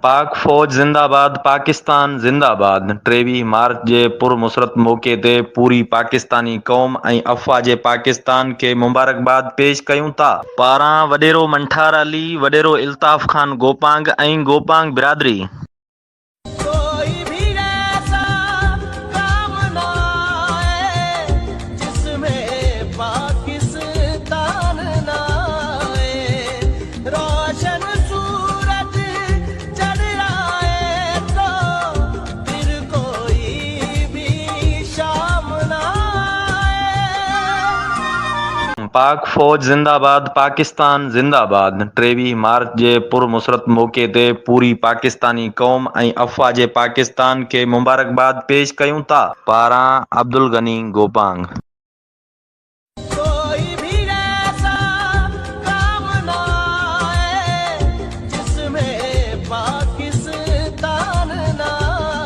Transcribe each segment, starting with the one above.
पाक फ़ौज ज़िंदाबाद, पाकिस्तान ज़िंदाबाद। 23 मार्च जे पुरमुसरत मौक़े ते पूरी पाकिस्तानी क़ौम ऐं अफ़वाज पाकिस्तान खे मुबारकबाद पेश कयूं था। पारां वॾेरो मंठार अली, वॾेरो इल्ताफ़ ख़ान गोपांग ऐं गोपांग बिरादरी। कोई भी ऐसा काम ना आए जिसमें पाकिस्तान ना आए। रोशन सूरज चढ़ आए तो फिर कोई भी शाम ना आए। पाक फ़ौज ज़िंदाबाद, पाकिस्तान ज़िंदाबाद। 23 मार्च जे पुरमुसरत मौक़े ते पूरी पाकिस्तानी क़ौम ऐं अफ़वाज पाकिस्तान खे मुबारकबाद पेश कयूं था। पारां अब्दुल गनी गोपांग। कोई भी ऐसा काम ना आए जिसमें पाकिस्तान ना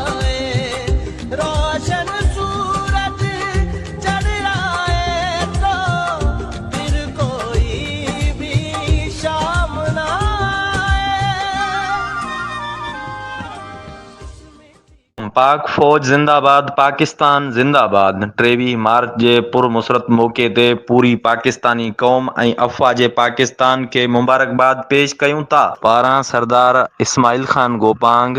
आए। रोशन सूरज चढ़ आए तो फिर कोई भी शाम ना आए। पाक फ़ौज ज़िंदाबाद, पाकिस्तान ज़िंदाबाद। 23 मार्च जे पुरमुसरत मौक़े ते पूरी पाकिस्तानी क़ौम ऐं अफ़वाज पाकिस्तान खे मुबारकबाद पेश कयूं था। पारां सरदार इस्माइल ख़ान गोपांग।